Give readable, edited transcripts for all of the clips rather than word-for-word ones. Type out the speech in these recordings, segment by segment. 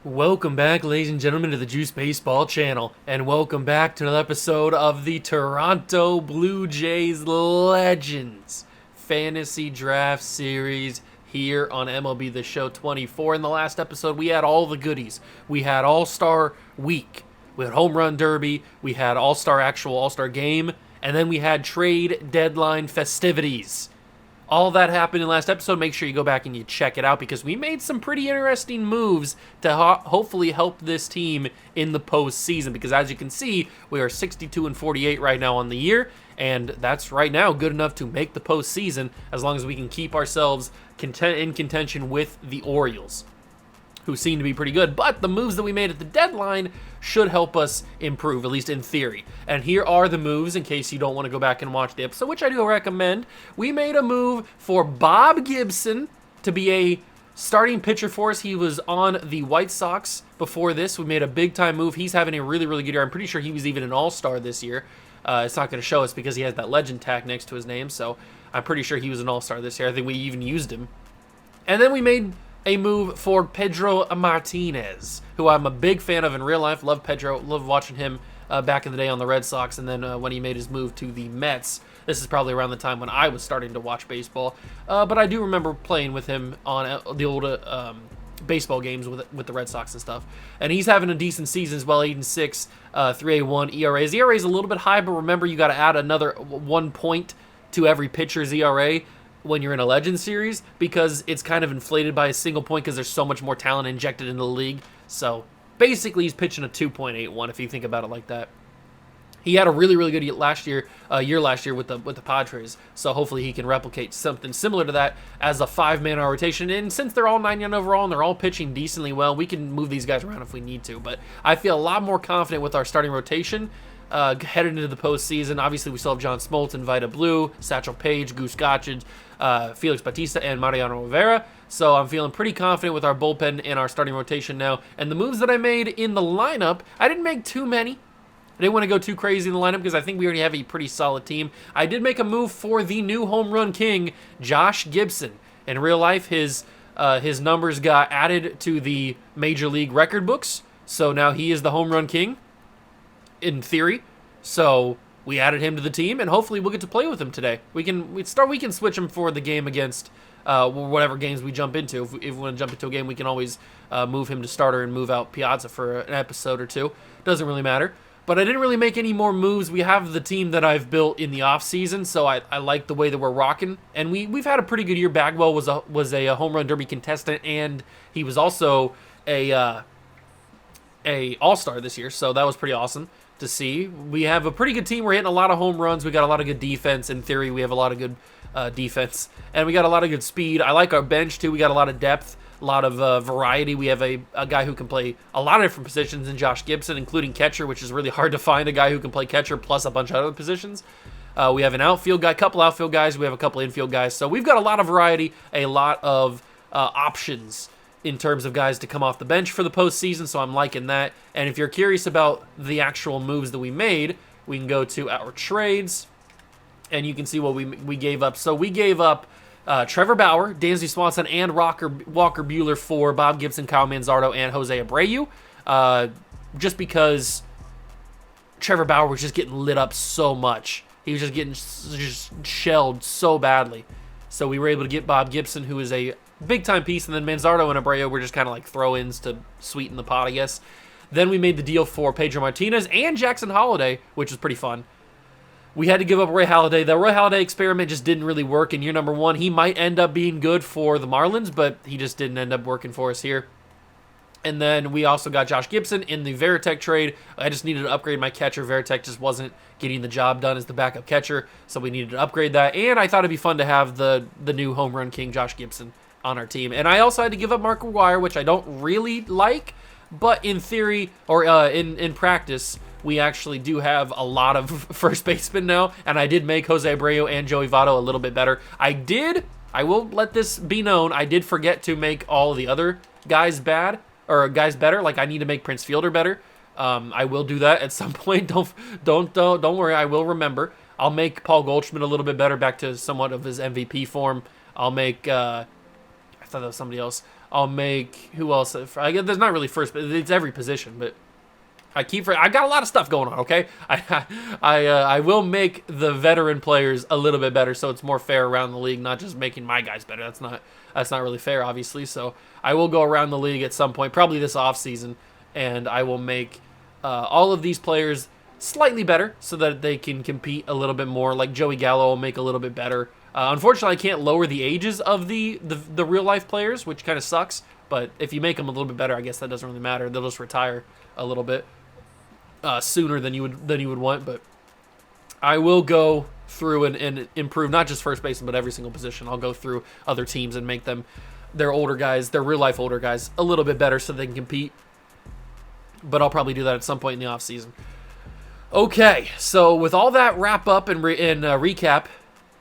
Welcome back, ladies and gentlemen, to the Juice Baseball channel, and welcome back to another episode of the Toronto Blue Jays Legends Fantasy Draft Series here on MLB The Show 24. In the last episode, we had all the goodies. We had All-Star Week, we had Home Run Derby, we had actual All-Star Game, and then we had trade deadline festivities. All that happened in the last episode. Make sure you go back and you check it out because we made some pretty interesting moves to hopefully help this team in the postseason. Because as you can see, we are 62-48 right now on the year, and that's right now good enough to make the postseason as long as we can keep ourselves in contention with the Orioles, who seem to be pretty good. But the moves that we made at the deadline should help us improve, at least in theory. And here are the moves in case you don't want to go back and watch the episode, which I do recommend. We made a move for Bob Gibson to be a starting pitcher for us. He was on the White Sox before this. We made a big-time move. He's having a really, really good year. I'm pretty sure he was even an all-star this year. It's not going to show us because he has that legend tag next to his name, so I'm pretty sure he was an all-star this year. I think we even used him. And then we made a move for Pedro Martinez, who I'm a big fan of in real life. Love Pedro, love watching him back in the day on the Red Sox, and then when he made his move to the Mets. This is probably around the time when I was starting to watch baseball, but I do remember playing with him on the old baseball games with the Red Sox and stuff. And he's having a decent season as well, 8-6, 3.81 ERA. His ERA is a little bit high, but remember you got to add another 1 point to every pitcher's ERA when you're in a Legends series, because it's kind of inflated by a single point because there's so much more talent injected into the league. So basically he's pitching a 2.81 if you think about it like that. He had a really, really good year last year with the Padres, so hopefully he can replicate something similar to that as a 5-man rotation. And since they're all 99 overall and they're all pitching decently well, we can move these guys around if we need to. But I feel a lot more confident with our starting rotation headed into the postseason. Obviously, we still have John Smoltz and Vida Blue, Satchel Paige, Goose Gottschalk, Felix Bautista, and Mariano Rivera. So I'm feeling pretty confident with our bullpen and our starting rotation now. And the moves that I made in the lineup, I didn't make too many. I didn't want to go too crazy in the lineup because I think we already have a pretty solid team. I did make a move for the new home run king, Josh Gibson. In real life, his numbers got added to the Major League record books, so now he is the home run king, in theory. So we added him to the team, and hopefully we'll get to play with him today. We can switch him for the game against whatever games we jump into. If we want to jump into a game, we can always move him to starter and move out Piazza for an episode or two. Doesn't really matter. But I didn't really make any more moves. We have the team that I've built in the offseason, so I like the way that we're rocking. And we've had a pretty good year. Bagwell was a home run derby contestant, and he was also a all-star this year, so that was pretty awesome to see. We have a pretty good team. We're hitting a lot of home runs. We got a lot of good defense. In theory, we have a lot of good defense, and we got a lot of good speed. I like our bench, too. We got a lot of depth. A lot of variety. We have a guy who can play a lot of different positions in Josh Gibson, including catcher, which is really hard to find a guy who can play catcher plus a bunch of other positions. We have an outfield guy, couple outfield guys. We have a couple infield guys. So we've got a lot of variety, a lot of options in terms of guys to come off the bench for the postseason, so I'm liking that. And if you're curious about the actual moves that we made, we can go to our trades, and you can see what we gave up. So we gave up Trevor Bauer, Dansby Swanson, and Walker Buehler for Bob Gibson, Kyle Manzardo, and Jose Abreu. Just because Trevor Bauer was just getting lit up so much. He was just getting shelled so badly. So we were able to get Bob Gibson, who is a big-time piece, and then Manzardo and Abreu were just kind of like throw-ins to sweeten the pot, I guess. Then we made the deal for Pedro Martinez and Jackson Holliday, which was pretty fun. We had to give up Roy Halladay. The Roy Halladay experiment just didn't really work in year number 1. He might end up being good for the Marlins, but he just didn't end up working for us here. And then we also got Josh Gibson in the Veritek trade. I just needed to upgrade my catcher. Veritek just wasn't getting the job done as the backup catcher, so we needed to upgrade that. And I thought it'd be fun to have the new home run king, Josh Gibson, on our team. And I also had to give up Mark McGwire, which I don't really like, but in theory, or in practice, we actually do have a lot of first basemen now, and I did make Jose Abreu and Joey Votto a little bit better. I will let this be known, I did forget to make all of the other guys better. Like, I need to make Prince Fielder better. I will do that at some point. Don't worry, I will remember. I'll make Paul Goldschmidt a little bit better, back to somewhat of his MVP form. I'll make I thought that was somebody else. I'll make, who else? I guess there's not really first, but it's every position, but I got a lot of stuff going on, okay? I will make the veteran players a little bit better so it's more fair around the league, not just making my guys better. That's not really fair, obviously. So I will go around the league at some point, probably this offseason, and I will make all of these players slightly better so that they can compete a little bit more. Like Joey Gallo will make a little bit better. Unfortunately, I can't lower the ages of the real-life players, which kind of sucks. But if you make them a little bit better, I guess that doesn't really matter. They'll just retire a little bit sooner than you would want. But I will go through and improve not just first baseman, but every single position. I'll go through other teams and make them, their older guys, their real-life older guys, a little bit better so they can compete. But I'll probably do that at some point in the offseason. Okay, so with all that wrap up and recap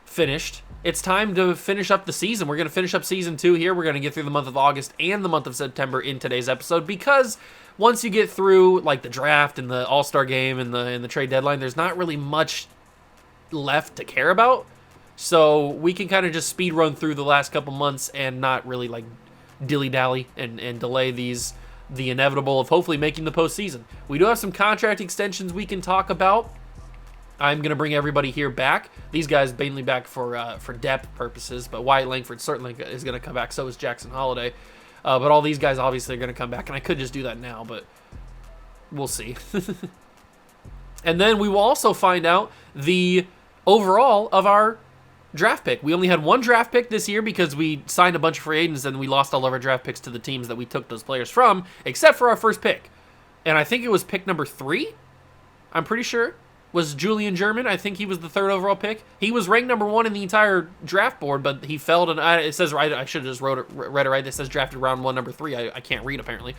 finished, it's time to finish up the season. We're going to finish up season 2 here. We're going to get through the month of August and the month of September in today's episode, because once you get through like the draft and the All-Star game and the trade deadline, there's not really much left to care about. So we can kind of just speed run through the last couple months and not really like dilly-dally and delay the inevitable of hopefully making the postseason. We do have some contract extensions we can talk about. I'm going to bring everybody here back. These guys mainly back for depth purposes, but Wyatt Langford certainly is going to come back. So is Jackson Holiday. But all these guys obviously are going to come back, and I could just do that now, but we'll see. And then we will also find out the overall of our draft pick. We only had one draft pick this year because we signed a bunch of free agents and we lost all of our draft picks to the teams that we took those players from, except for our first pick. And I think it was pick number 3, I'm pretty sure, was Julian German. I think he was the 3rd overall pick. He was ranked number 1 in the entire draft board, but he fell, and it says right, I should have just read it right. It says drafted round 1, number 3. I can't read, apparently.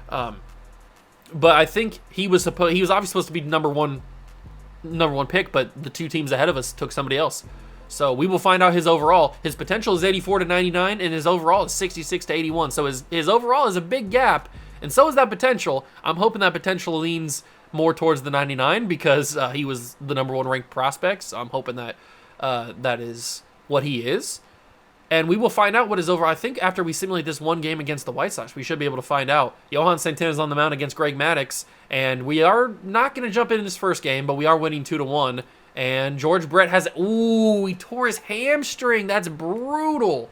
But I think he was obviously supposed to be number one pick, but the 2 teams ahead of us took somebody else. So we will find out his overall. His potential is 84 to 99, and his overall is 66 to 81. So his overall is a big gap, and so is that potential. I'm hoping that potential leans more towards the 99 because he was the number 1 ranked prospect. So I'm hoping that that is what he is. And we will find out what his overall. I think after we simulate this one game against the White Sox, we should be able to find out. Johan Santana's on the mound against Greg Maddux, and we are not going to jump in this first game, but we are winning 2-1. And George Brett he tore his hamstring. That's brutal.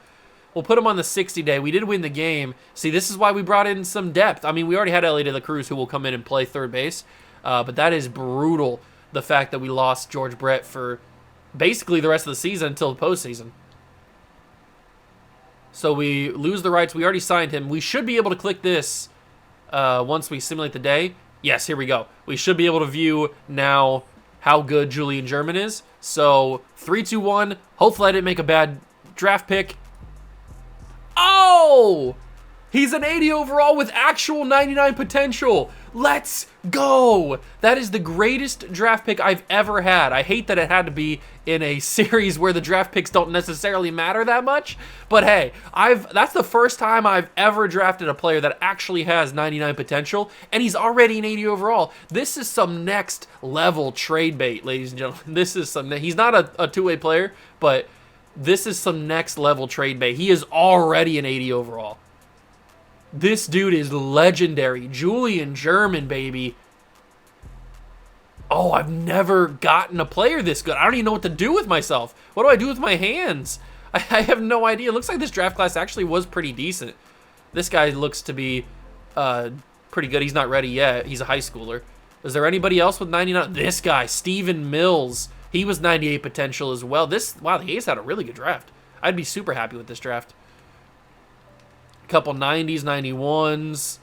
We'll put him on the 60-day. We did win the game. See, this is why we brought in some depth. I mean, we already had Elliot de la Cruz who will come in and play third base. But that is brutal, the fact that we lost George Brett for basically the rest of the season until the postseason. So we lose the rights. We already signed him. We should be able to click this once we simulate the day. Yes, here we go. We should be able to view now how good Julian German is. So 3-2-1. Hopefully I didn't make a bad draft pick. Oh! He's an 80 overall with actual 99 potential. Let's go. That is the greatest draft pick I've ever had. I hate that it had to be in a series where the draft picks don't necessarily matter that much. But hey, that's the first time I've ever drafted a player that actually has 99 potential, and he's already an 80 overall. This is some next level trade bait, ladies and gentlemen. He's not a two-way player, but this is some next level trade bait. He is already an 80 overall. This dude is legendary. Julian German, baby. Oh, I've never gotten a player this good. I don't even know what to do with myself. What do I do with my hands? I have no idea. It looks like this draft class actually was pretty decent. This guy looks to be pretty good. He's not ready yet. He's a high schooler. Is there anybody else with 99? This guy, Steven Mills. He was 98 potential as well. Wow, the A's had a really good draft. I'd be super happy with this draft. A couple 90s, 91s,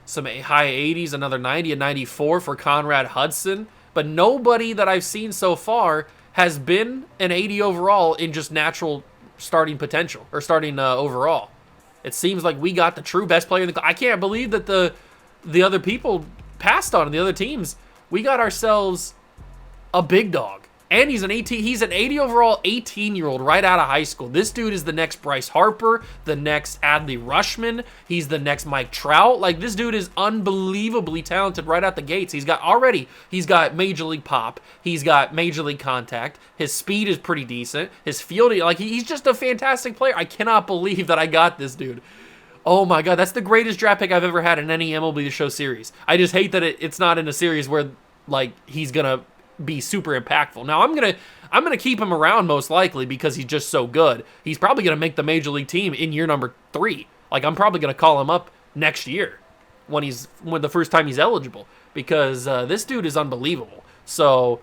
some high 80s, another 90, a 94 for Conrad Hudson. But nobody that I've seen so far has been an 80 overall in just natural starting potential or starting overall. It seems like we got the true best player in the. I can't believe that the other people passed on the other teams. We got ourselves a big dog. And he's an 80 overall 18-year-old right out of high school. This dude is the next Bryce Harper, the next Adley Rushman. He's the next Mike Trout. Like, this dude is unbelievably talented right out the gates. He's got major league pop. He's got major league contact. His speed is pretty decent. His fielding, he's just a fantastic player. I cannot believe that I got this dude. Oh my god, that's the greatest draft pick I've ever had in any MLB The Show series. I just hate that it's not in a series where like he's gonna be super impactful. Now I'm gonna keep him around most likely because he's just so good. He's probably gonna make the major league team in year number 3. Like I'm probably gonna call him up next year when the first time he's eligible because this dude is unbelievable. So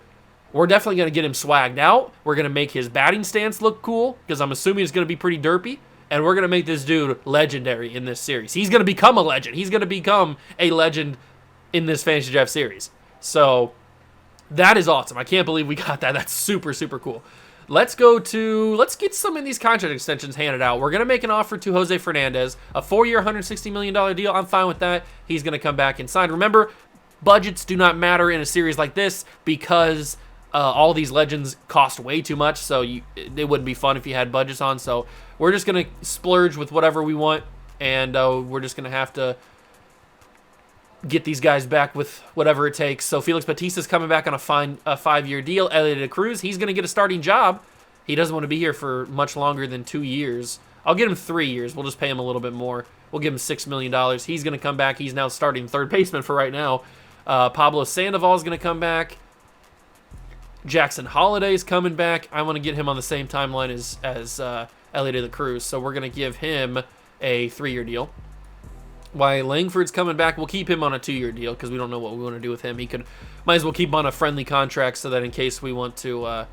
we're definitely gonna get him swagged out. We're gonna make his batting stance look cool because I'm assuming it's gonna be pretty derpy. And we're going to make this dude legendary in this series. He's going to become a legend. He's going to become a legend in this fantasy draft series. So that is awesome. I can't believe we got that. That's super, super cool. Let's get some of these contract extensions handed out. We're going to make an offer to Jose Fernandez, a 4-year, $160 million deal. I'm fine with that. He's going to come back and sign. Remember, budgets do not matter in a series like this because all these legends cost way too much, so it wouldn't be fun if you had budgets on. So we're just going to splurge with whatever we want, and we're just going to have to get these guys back with whatever it takes. So Felix Bautista's coming back on a 5-year deal. Elliot De Cruz, he's going to get a starting job. He doesn't want to be here for much longer than 2 years. I'll get him 3 years. We'll just pay him a little bit more. We'll give him $6 million. He's going to come back. He's now starting third baseman for right now. Pablo Sandoval is going to come back. Jackson Holliday's coming back. I want to get him on the same timeline as Elliot De Cruz, so we're going to give him a 3-year deal. While Langford's coming back, we'll keep him on a 2-year deal because we don't know what we want to do with him. Might as well keep him on a friendly contract so that in case we want to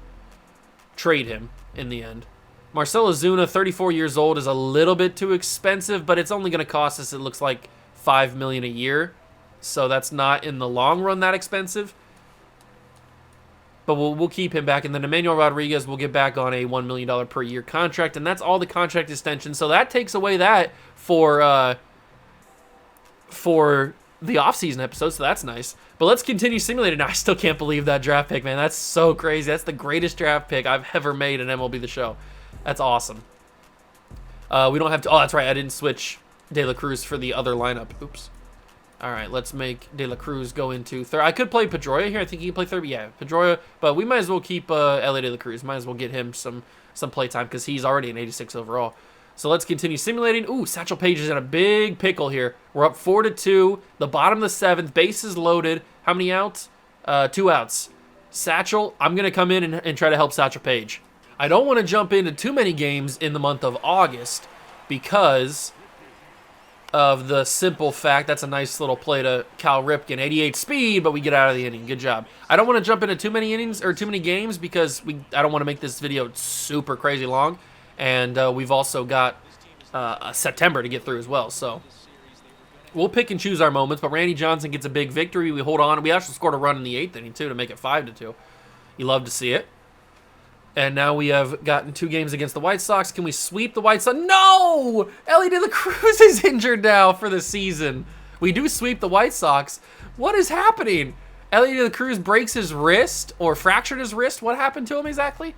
trade him in the end. Marcell Ozuna, 34 years old, is a little bit too expensive, but it's only going to cost us, it looks like, $5 million a year. So that's not in the long run that expensive. But we'll keep him back. And then Emmanuel Rodriguez will get back on a $1 million per year contract. And that's all the contract extension. So that takes away that for the offseason episode. So that's nice. But let's continue simulating. Now, I still can't believe that draft pick, man. That's so crazy. That's the greatest draft pick I've ever made in MLB The Show. That's awesome. We don't have to... Oh, that's right. I didn't switch De La Cruz for the other lineup. Oops. All right, let's make De La Cruz go into third. I could play Pedroia here. I think he can play third. Yeah, Pedroia. But we might as well keep Elliot De La Cruz. Might as well get him some play time because he's already an 86 overall. So let's continue simulating. Ooh, Satchel Paige is in a big pickle here. We're up 4-2. The bottom of the 7th. Bases loaded. How many outs? 2 outs. Satchel, I'm going to come in and try to help Satchel Paige. I don't want to jump into too many games in the month of August because of the simple fact, that's a nice little play to Cal Ripken, 88 speed, but we get out of the inning. Good job. I don't want to jump into too many innings or too many games because I don't want to make this video super crazy long, and we've also got September to get through as well, so we'll pick and choose our moments, but Randy Johnson gets a big victory. We hold on. We actually scored a run in the 8th inning, too, to make it 5-2. You love to see it. And now we have gotten 2 games against the White Sox. Can we sweep the White Sox? No! Ellie De La Cruz is injured now for the season. We do sweep the White Sox. What is happening? Ellie De La Cruz breaks his wrist or fractured his wrist. What happened to him exactly?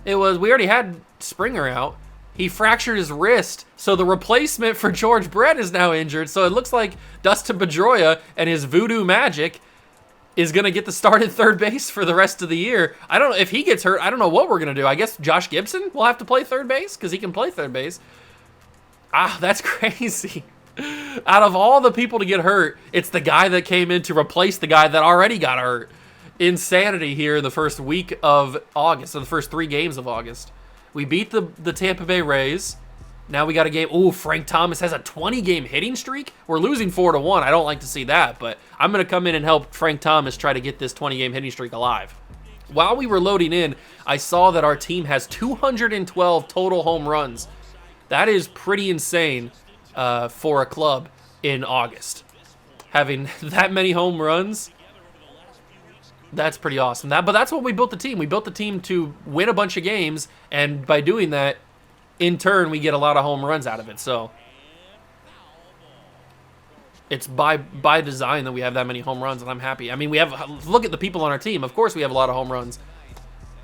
We already had Springer out. He fractured his wrist. So the replacement for George Brett is now injured. So it looks like Dustin Pedroia and his voodoo magic is going to get the start at third base for the rest of the year. I don't know if he gets hurt. I don't know what we're going to do. I guess Josh Gibson will have to play third base because he can play third base. Ah, that's crazy. Out of all the people to get hurt, it's the guy that came in to replace the guy that already got hurt. Insanity here in the first week of August, so the first 3 games of August. We beat the Tampa Bay Rays. Now we got a game. Ooh, Frank Thomas has a 20-game hitting streak. We're losing 4-1. I don't like to see that, but I'm going to come in and help Frank Thomas try to get this 20-game hitting streak alive. While we were loading in, I saw that our team has 212 total home runs. That is pretty insane for a club in August. Having that many home runs, that's pretty awesome. But that's what we built the team. We built the team to win a bunch of games, and by doing that, in turn, we get a lot of home runs out of it. So it's by design that we have that many home runs, and I'm happy. I mean, look at the people on our team. Of course we have a lot of home runs.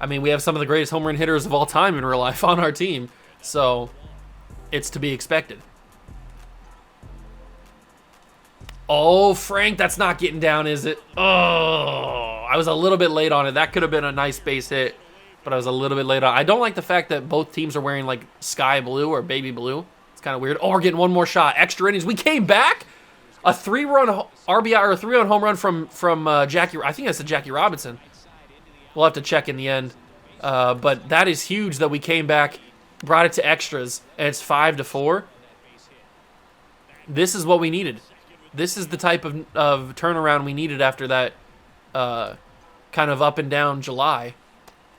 I mean, we have some of the greatest home run hitters of all time in real life on our team. So it's to be expected. Oh, Frank, that's not getting down, is it? Oh, I was a little bit late on it. That could have been a nice base hit, but I was a little bit late on. I don't like the fact that both teams are wearing like sky blue or baby blue. It's kind of weird. Oh, we're getting one more shot. Extra innings. We came back. A 3-run RBI or a 3-run home run from Jackie. I think that's the Jackie Robinson. We'll have to check in the end. But that is huge that we came back, brought it to extras, and it's 5-4. This is what we needed. This is the type of turnaround we needed after that kind of up and down July.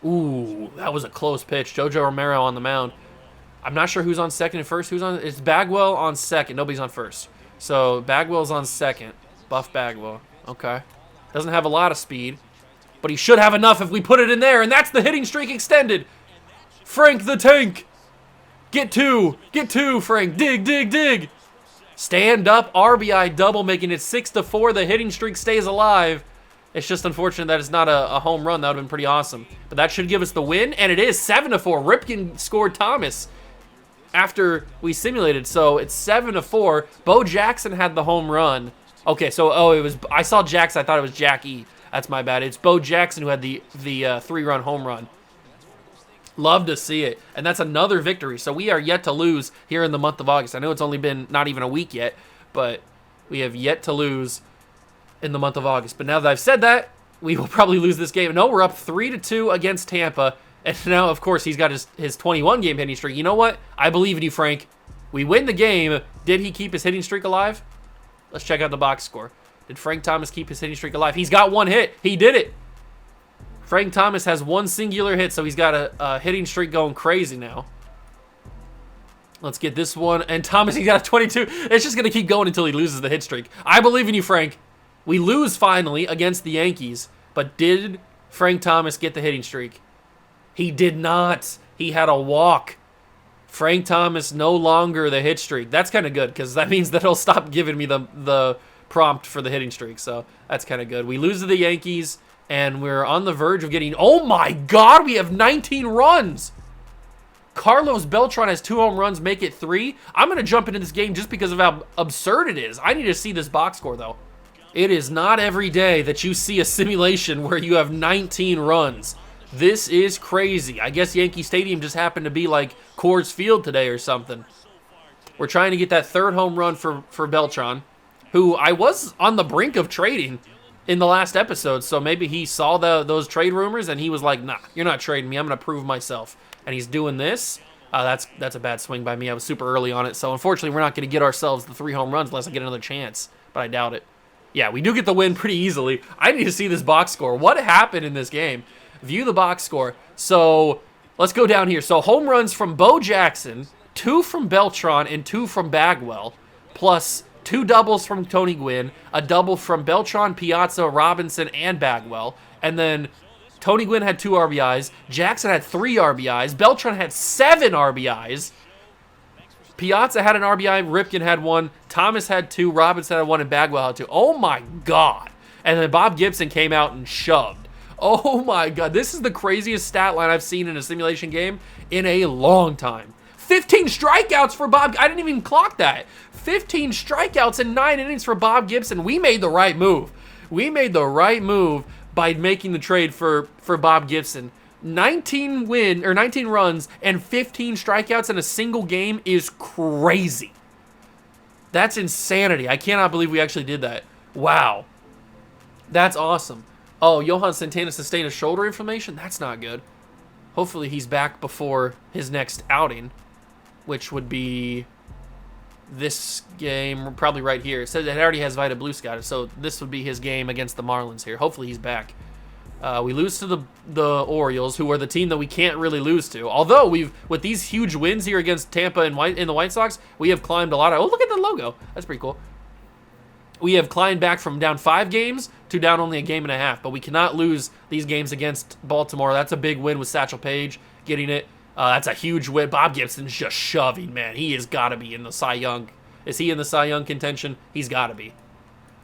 Ooh, that was a close pitch. Jojo Romero on the mound. I'm not sure who's on second and first. It's Bagwell on second. Nobody's on first. So Bagwell's on second. Buff Bagwell. Okay. Doesn't have a lot of speed, but he should have enough if we put it in there, and that's the hitting streak extended. Frank the Tank. Get two. Get two, Frank. Dig, dig, dig. Stand up RBI double, making it 6-4. The hitting streak stays alive. It's just unfortunate that it's not a home run. That would have been pretty awesome. But that should give us the win, and it is 7-4. Ripken scored Thomas after we simulated, so it's 7-4. Bo Jackson had the home run. Okay, so it was. I saw Jackson. I thought it was Jackie. That's my bad. It's Bo Jackson who had the 3-run home run. Love to see it, and that's another victory. So we are yet to lose here in the month of August. I know it's only been not even a week yet, but we have yet to lose in the month of August. But now that I've said that, we will probably lose this game. No, we're up 3-2 against Tampa. And now, of course, he's got his 21-game hitting streak. You know what? I believe in you, Frank. We win the game. Did he keep his hitting streak alive? Let's check out the box score. Did Frank Thomas keep his hitting streak alive? He's got one hit. He did it. Frank Thomas has one singular hit, so he's got a hitting streak going crazy now. Let's get this one. And Thomas, he got a 22. It's just going to keep going until he loses the hit streak. I believe in you, Frank. We lose finally against the Yankees, but did Frank Thomas get the hitting streak? He did not. He had a walk. Frank Thomas no longer the hit streak. That's kind of good because that means that he'll stop giving me the prompt for the hitting streak. So that's kind of good. We lose to the Yankees, and we're on the verge of getting... Oh, my God. We have 19 runs. Carlos Beltran has 2 home runs, make it 3. I'm going to jump into this game just because of how absurd it is. I need to see this box score, though. It is not every day that you see a simulation where you have 19 runs. This is crazy. I guess Yankee Stadium just happened to be like Coors Field today or something. We're trying to get that 3rd home run for Beltran, who I was on the brink of trading in the last episode, so maybe he saw those trade rumors and he was like, nah, you're not trading me. I'm going to prove myself. And he's doing this. That's a bad swing by me. I was super early on it, so unfortunately we're not going to get ourselves the 3 home runs unless I get another chance, but I doubt it. Yeah, we do get the win pretty easily. I need to see this box score. What happened in this game? View the box score. So let's go down here. So home runs from Bo Jackson, 2 from Beltran, and 2 from Bagwell, plus 2 doubles from Tony Gwynn, a double from Beltran, Piazza, Robinson, and Bagwell. And then Tony Gwynn had 2 RBIs. Jackson had 3 RBIs. Beltran had 7 RBIs. Piazza had an RBI. Ripken had 1. Thomas had 2. Robinson had 1. And Bagwell had 2. Oh, my God. And then Bob Gibson came out and shoved. Oh, my God. This is the craziest stat line I've seen in a simulation game in a long time. 15 strikeouts for Bob. I didn't even clock that. 15 strikeouts in 9 innings for Bob Gibson. We made the right move. We made the right move by making the trade for Bob Gibson. 19 runs and 15 strikeouts in a single game is crazy. That's insanity. I cannot believe we actually did that. Wow. That's awesome. Oh, Johan Santana sustained a shoulder inflammation? That's not good. Hopefully he's back before his next outing, which would be this game, probably right here. It says it already has Vita Blue Sky, so this would be his game against the Marlins here. Hopefully he's back. We lose to the Orioles, who are the team that we can't really lose to. Although with these huge wins here against Tampa and the White Sox, we have climbed a lot. Oh, look at the logo. That's pretty cool. We have climbed back from down 5 games to down only a game and a half, but we cannot lose these games against Baltimore. That's a big win with Satchel Paige getting it. That's a huge win. Bob Gibson's just shoving, man. He has got to be in the Cy Young. Is he in the Cy Young contention? He's got to be.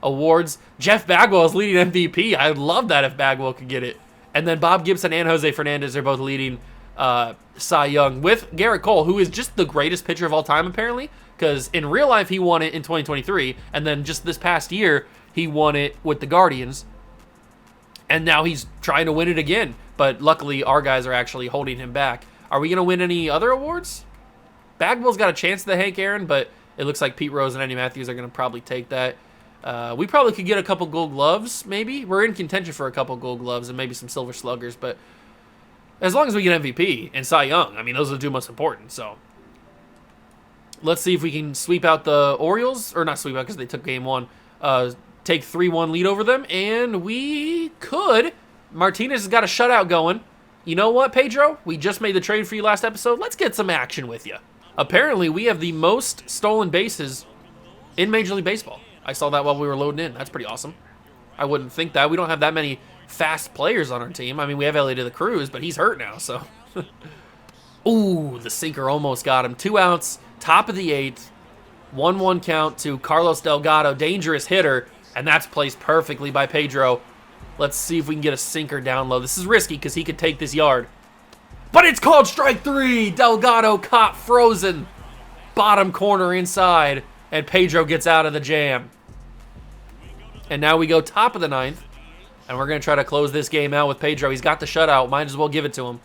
Awards. Jeff Bagwell is leading MVP. I'd love that if Bagwell could get it. And then Bob Gibson and Jose Fernandez are both leading Cy Young with Garrett Cole, who is just the greatest pitcher of all time, apparently, because in real life he won it in 2023, and then just this past year he won it with the Guardians, and now he's trying to win it again. But luckily our guys are actually holding him back. Are we going to win any other awards? Bagwell's got a chance at the Hank Aaron, but it looks like Pete Rose and Eddie Matthews are going to probably take that. We probably could get a couple gold gloves, maybe. We're in contention for a couple gold gloves and maybe some silver sluggers, but as long as we get MVP and Cy Young, I mean, those are the two most important, so. Let's see if we can sweep out the Orioles, or not sweep out because they took game one, take 3-1 lead over them, and we could. Martinez has got a shutout going. You know what, Pedro? We just made the trade for you last episode. Let's get some action with you. Apparently, we have the most stolen bases in Major League Baseball. I saw that while we were loading in. That's pretty awesome. I wouldn't think that. We don't have that many fast players on our team. I mean, we have Elliot de la Cruz, but he's hurt now, so. Ooh, the sinker almost got him. 2 outs, top of the 8th. 1-1 count to Carlos Delgado, dangerous hitter, and that's placed perfectly by Pedro. Let's see if we can get a sinker down low. This is risky because he could take this yard. But it's called strike 3. Delgado caught frozen. Bottom corner inside, and Pedro gets out of the jam. And now we go top of the 9th, and we're going to try to close this game out with Pedro. He's got the shutout. Might as well give it to him.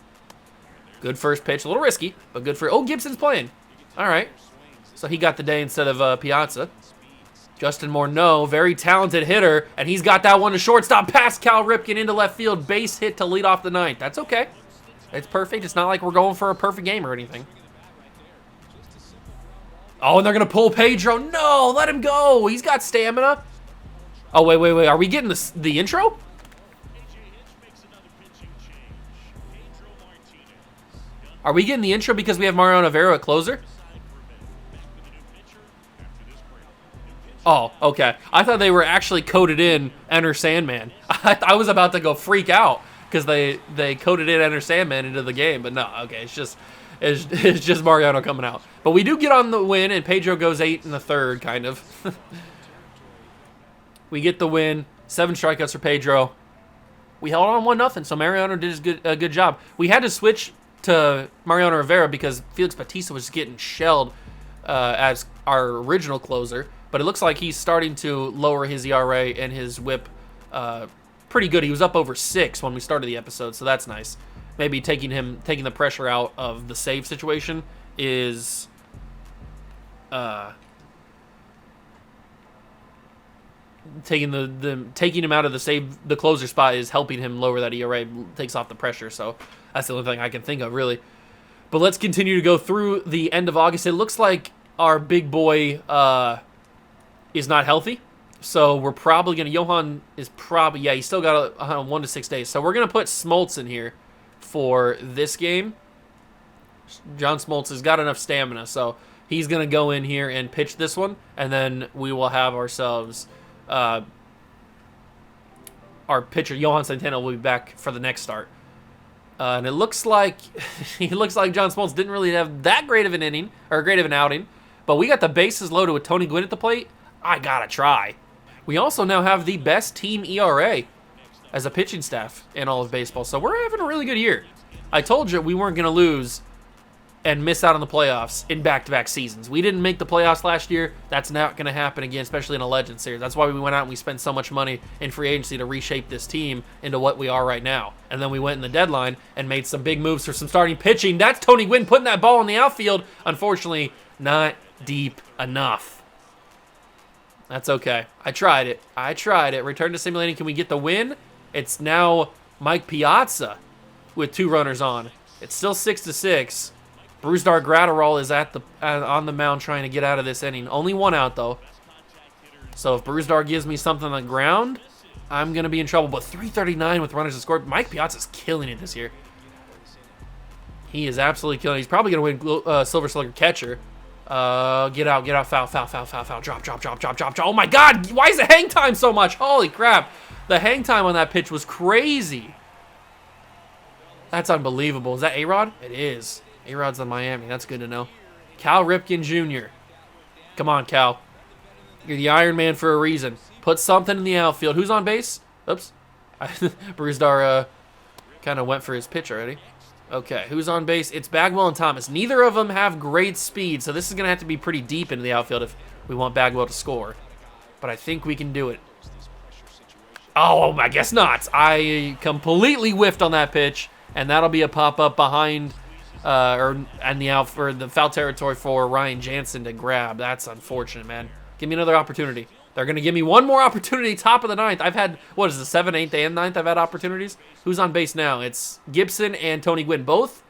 Good first pitch. A little risky, but good for... Oh, Gibson's playing. All right. So he got the day instead of Piazza. Justin Morneau, very talented hitter, and he's got that one to shortstop past Cal Ripken into left field. Base hit to lead off the 9th. That's okay. It's perfect. It's not like we're going for a perfect game or anything. Oh, and they're going to pull Pedro. No, let him go. He's got stamina. Oh, wait. Are we getting the intro? Are we getting the intro because we have Mariano Rivera at closer? Oh, okay. I thought they were actually coded in Enter Sandman. I was about to go freak out because they coded in Enter Sandman into the game, but no, okay, it's just Mariano coming out. But we do get on the win, and Pedro goes 8 in the 3rd, kind of. We get the win. 7 strikeouts for Pedro. We held on 1-0, so Mariano did a good job. We had to switch to Mariano Rivera because Felix Bautista was getting shelled as our original closer. But it looks like he's starting to lower his ERA and his whip pretty good. He was up over 6 when we started the episode, so that's nice. Maybe taking the pressure out of the save situation is taking him out of the closer spot is helping him lower that ERA, takes off the pressure. So that's the only thing I can think of, really. But let's continue to go through the end of August. It looks like our big boy is not healthy, so we're probably going to... Johan is probably... Yeah, he's still got 1 to 6 days. So we're going to put Smoltz in here for this game. John Smoltz has got enough stamina, so he's going to go in here and pitch this one, and then we will have ourselves... our pitcher, Johan Santana, will be back for the next start. And it looks like... John Smoltz didn't really have that great of an inning, or great of an outing, but we got the bases loaded with Tony Gwynn at the plate. I gotta try. We also now have the best team ERA as a pitching staff in all of baseball, so we're having a really good year. I told you we weren't going to lose and miss out on the playoffs in back-to-back seasons. We didn't make the playoffs last year. That's not going to happen again, especially in a Legends Series. That's why we went out and we spent so much money in free agency to reshape this team into what we are right now. And then we went in the deadline and made some big moves for some starting pitching. That's Tony Gwynn putting that ball in the outfield. Unfortunately, not deep enough. That's okay. I tried it. Return to simulating. Can we get the win? It's now Mike Piazza with 2 runners on. It's still 6-6. Brusdar Gratterall is on the mound trying to get out of this inning. Only 1 out, though. So if Brusdar gives me something on the ground, I'm going to be in trouble. But 339 with runners to score. Mike Piazza's killing it this year. He is absolutely killing it. He's probably going to win Silver Slugger catcher. Get out, foul, drop. Oh my God, why is the hang time so much? Holy crap. The hang time on that pitch was crazy. That's unbelievable. Is that A-Rod? It is. A-Rod's on Miami. That's good to know. Cal Ripken Jr. Come on, Cal. You're the Iron Man for a reason. Put something in the outfield. Who's on base? Oops. Brusdar kind of went for his pitch already. Okay, who's on base? It's Bagwell and Thomas. Neither of them have great speed, so this is going to have to be pretty deep into the outfield if we want Bagwell to score. But I think we can do it. Oh, I guess not. I completely whiffed on that pitch, and that'll be a pop-up behind and the out for the foul territory for Ryan Jansen to grab. That's unfortunate, man. Give me another opportunity. They're going to give me one more opportunity, top of the ninth. I've had, what is it, 7th, 8th, and 9th I've had opportunities? Who's on base now? It's Gibson and Tony Gwynn. Both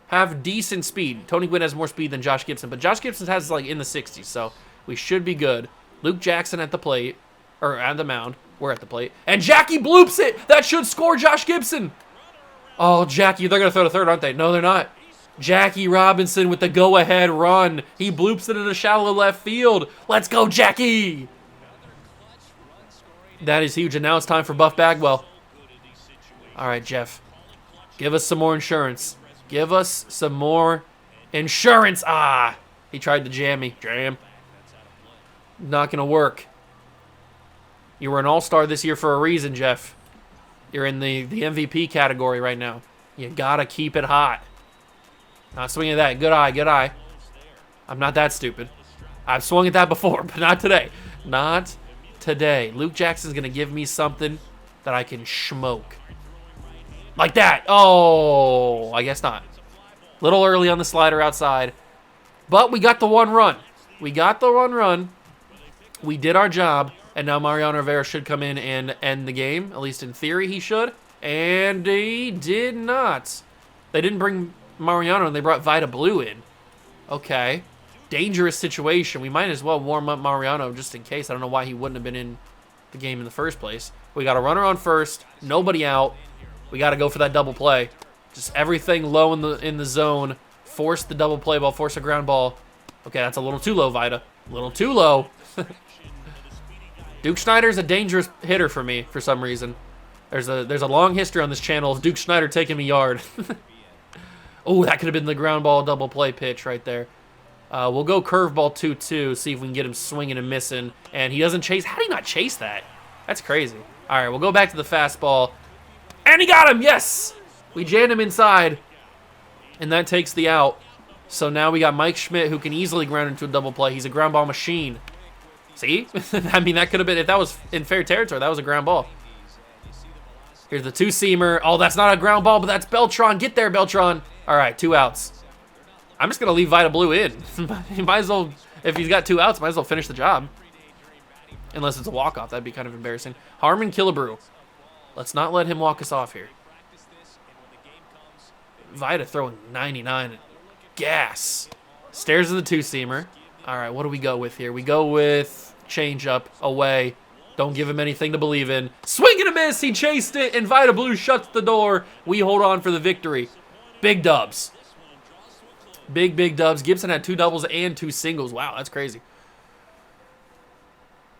have decent speed. Tony Gwynn has more speed than Josh Gibson, but Josh Gibson has, like, in the 60s, so we should be good. Luke Jackson at the plate, or at the mound. We're at the plate. And Jackie bloops it! That should score Josh Gibson! Oh, Jackie, they're going to throw to third, aren't they? No, they're not. Jackie Robinson with the go-ahead run. He bloops it into shallow left field. Let's go, Jackie! That is huge, and now it's time for Buff Bagwell. All right, Jeff. Give us some more insurance. Give us some more insurance. Ah! He tried to jam me. Jam. Not going to work. You were an all-star this year for a reason, Jeff. You're in the MVP category right now. You got to keep it hot. Not swinging at that. Good eye, good eye. I'm not that stupid. I've swung at that before, but not today. Not today. Luke Jackson's going to give me something that I can smoke. Like that. Oh, I guess not. Little early on the slider outside. But we got the one run. We got the one run. We did our job. And now Mariano Rivera should come in and end the game. At least in theory he should. And he did not. They didn't bring Mariano and they brought Vida Blue in. Okay. Dangerous situation. We might as well warm up Mariano just in case. I don't know why he wouldn't have been in the game in the first place. We got a runner on first. Nobody out. We got to go for that double play. Just everything low in the zone. Force the double play ball. Force a ground ball. Okay, that's a little too low, Vida. A little too low. Duke Schneider's a dangerous hitter for me for some reason. There's a long history on this channel of Duke Schneider taking me yard. Oh, that could have been the ground ball double play pitch right there. We'll go curveball 2-2, see if we can get him swinging and missing. And he doesn't chase. How did he not chase that? That's crazy. All right, we'll go back to the fastball. And he got him, yes! We jammed him inside. And that takes the out. So now we got Mike Schmidt, who can easily ground into a double play. He's a ground ball machine. See? I mean, that could have been, if that was in fair territory, that was a ground ball. Here's the two-seamer. Oh, that's not a ground ball, but that's Beltran. Get there, Beltran. All right, 2 outs. I'm just going to leave Vida Blue in. He might as well, if he's got 2 outs, might as well finish the job. Unless it's a walk-off. That'd be kind of embarrassing. Harmon Killebrew. Let's not let him walk us off here. Vida throwing 99. Gas. Stares at the two-seamer. All right, what do we go with here? We go with changeup away. Don't give him anything to believe in. Swing and a miss. He chased it, and Vida Blue shuts the door. We hold on for the victory. Big dubs. Big, big dubs. Gibson had 2 doubles and 2 singles. Wow, that's crazy.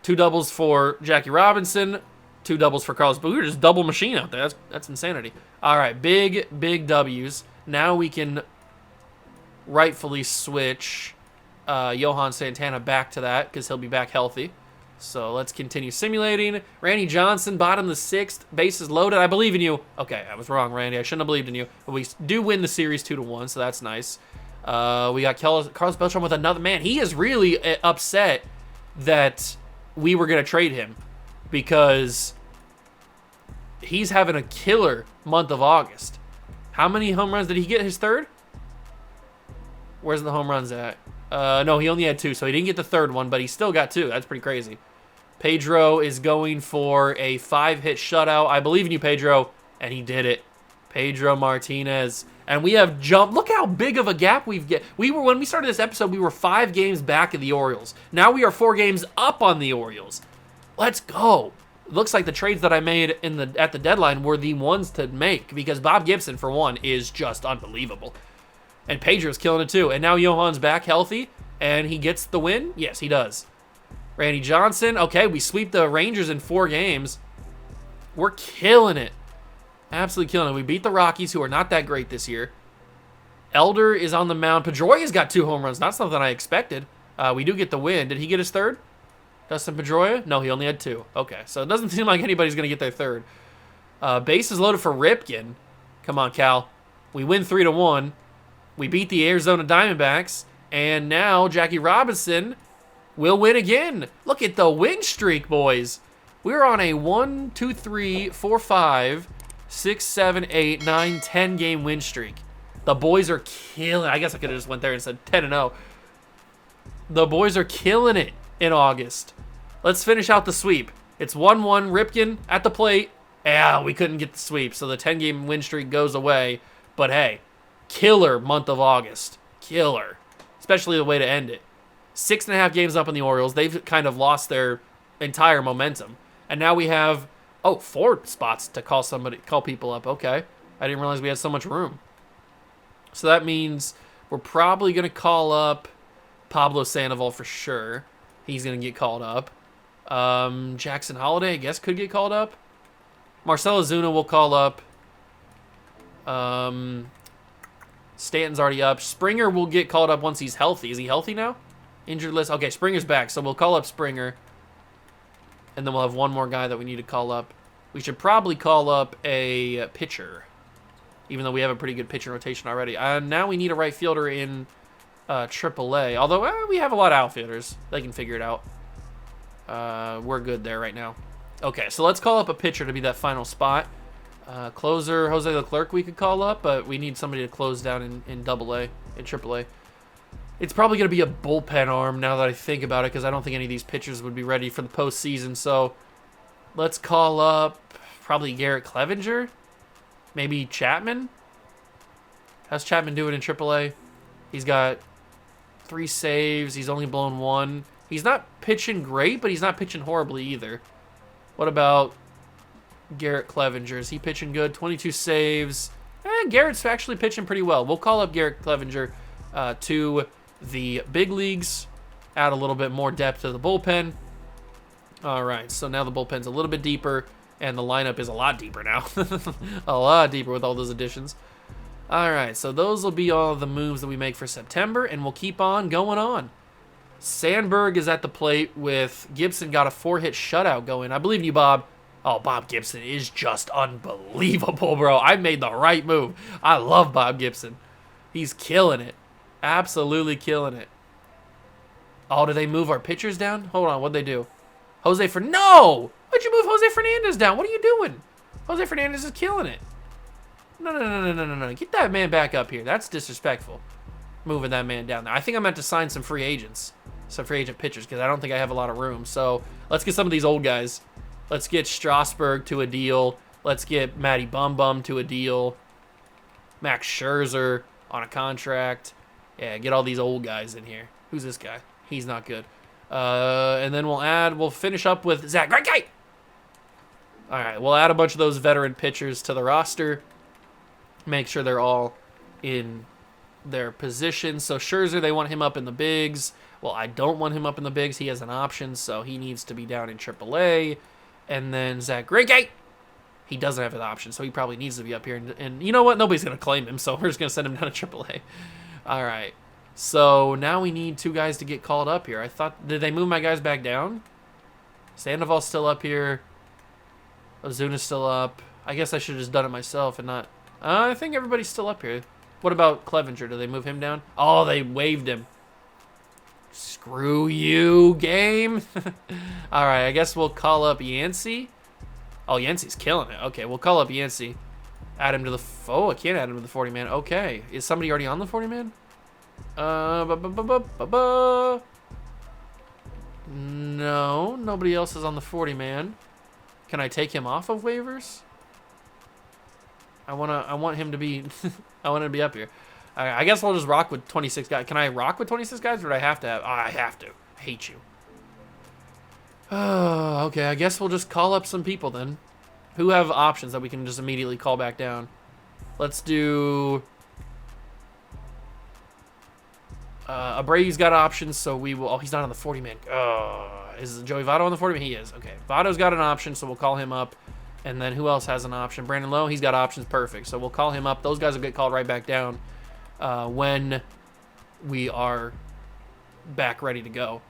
2 doubles for Jackie Robinson. 2 doubles for Carlos. But we were just double machine out there. That's insanity. All right, big, big W's. Now we can rightfully switch Johan Santana back to that because he'll be back healthy. So let's continue simulating. Randy Johnson, bottom of the 6th. Bases loaded. I believe in you. Okay, I was wrong, Randy. I shouldn't have believed in you. But we do win the series 2-1, so that's nice. We got Carlos Beltran with another. Man, he is really upset that we were going to trade him because he's having a killer month of August. How many home runs did he get? His 3rd? Where's the home runs at? No, he only had 2, so he didn't get the 3rd one, but he still got 2. That's pretty crazy. Pedro is going for a 5-hit shutout. I believe in you, Pedro, and he did it. Pedro Martinez. And we have jumped. Look how big of a gap we've get. When we started this episode, we were 5 games back of the Orioles. Now we are 4 games up on the Orioles. Let's go. It looks like the trades that I made at the deadline were the ones to make because Bob Gibson, for one, is just unbelievable. And Pedro's killing it too. And now Johan's back healthy, and he gets the win? Yes, he does. Randy Johnson. Okay, we sweep the Rangers in 4 games. We're killing it. Absolutely killing it. We beat the Rockies, who are not that great this year. Elder is on the mound. Pedroia's got 2 home runs. Not something I expected. We do get the win. Did he get his 3rd? Dustin Pedroia? No, he only had 2. Okay, so it doesn't seem like anybody's going to get their 3rd. Bases loaded for Ripken. Come on, Cal. We win 3-1. We beat the Arizona Diamondbacks, and now Jackie Robinson will win again. Look at the win streak, boys. We're on a 1, 2, 3, 4, 5, 6, 7, 8, 9, 10 game win streak. The boys are killing. I guess I could have just went there and said 10-0. The boys are killing it in August. Let's finish out the sweep. It's 1-1. Ripken at the plate. Yeah, we couldn't get the sweep, so the 10-game win streak goes away. But hey, killer month of August. Killer. Especially the way to end it. 6.5 games up on the Orioles. They've kind of lost their entire momentum. And now we have, 4 spots to call people up. Okay. I didn't realize we had so much room. So that means we're probably going to call up Pablo Sandoval for sure. He's going to get called up. Jackson Holiday, I guess, could get called up. Marcell Ozuna will call up. Stanton's already up. Springer will get called up once he's healthy. Is he healthy now? Injured list. Okay, Springer's back, so we'll call up Springer. And then we'll have one more guy that we need to call up. We should probably call up a pitcher, even though we have a pretty good pitching rotation already. Now we need a right fielder in AAA, although we have a lot of outfielders. They can figure it out. We're good there right now. Okay, so let's call up a pitcher to be that final spot. Closer, Jose Leclerc we could call up, but we need somebody to close down in AA, in AAA. It's probably going to be a bullpen arm now that I think about it, because I don't think any of these pitchers would be ready for the postseason. So let's call up probably Garrett Clevenger, maybe Chapman. How's Chapman doing in AAA? He's got 3 saves. He's only blown 1. He's not pitching great, but he's not pitching horribly either. What about Garrett Clevenger? Is he pitching good? 22 saves. Garrett's actually pitching pretty well. We'll call up Garrett Clevenger to the big leagues, add a little bit more depth to the bullpen. All right, so now the bullpen's a little bit deeper, and the lineup is a lot deeper now. A lot deeper with all those additions. All right, so those will be all the moves that we make for September, and we'll keep on going on. Sandberg is at the plate with Gibson got a 4-hit shutout going. I believe in you, Bob. Oh, Bob Gibson is just unbelievable, bro. I made the right move. I love Bob Gibson. He's killing it. Absolutely killing it. Oh, did they move our pitchers down? Hold on, what'd they do? No! Why'd you move Jose Fernandez down? What are you doing? Jose Fernandez is killing it. No. Get that man back up here. That's disrespectful. Moving that man down there. I think I meant to sign some free agents. Some free agent pitchers, because I don't think I have a lot of room. So let's get some of these old guys. Let's get Strasburg to a deal. Let's get Matty Bum Bum to a deal. Max Scherzer on a contract. Yeah, get all these old guys in here. Who's this guy? He's not good. And then we'll finish up with Zach Greinke. All right, we'll add a bunch of those veteran pitchers to the roster. Make sure they're all in their positions. So Scherzer, they want him up in the bigs. Well, I don't want him up in the bigs. He has an option, so he needs to be down in AAA. And then Zach Greinke, he doesn't have an option, so he probably needs to be up here. And you know what? Nobody's going to claim him, so we're just going to send him down to AAA. All right. So now we need 2 guys to get called up here. Did they move my guys back down? Sandoval's still up here. Ozuna's still up. I guess I should have just done it myself and not. I think everybody's still up here. What about Clevenger? Did they move him down? Oh, they waived him. Screw you, game. All right, I guess we'll call up Yancey. Oh, Yancey's killing it. Okay, we'll call up Yancey. Add him to the... I can't add him to the 40-man. Okay. Is somebody already on the 40-man? No, nobody else is on the 40-man. Can I take him off of waivers? I want him to be I want him to be up here. I guess we'll just rock with 26 guys. Can I rock with 26 guys, or do I have to have? Oh, I have to. I hate you. Okay, I guess we'll just call up some people then. Who have options that we can just immediately call back down? Let's do... Abrady's got options, so we will... Oh, he's not on the 40-man. Is Joey Votto on the 40-man? He is. Okay, Votto's got an option, so we'll call him up. And then who else has an option? Brandon Lowe, he's got options. Perfect. So we'll call him up. Those guys will get called right back down when we are back ready to go.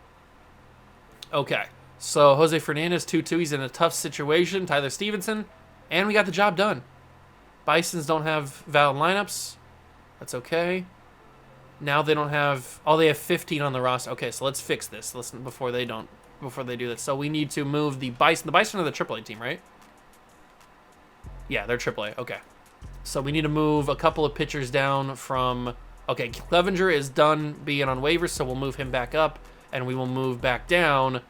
Okay. So Jose Fernandez, 2-2. He's in a tough situation. Tyler Stevenson. And we got the job done. Bisons don't have valid lineups. That's okay. Now they don't have... Oh, they have 15 on the roster. Okay, so let's fix this. Before they do this. So we need to move the Bison. The Bison are the AAA team, right? Yeah, they're AAA. Okay. So we need to move a couple of pitchers down from... Okay, Clevenger is done being on waivers, so we'll move him back up, and we will move back down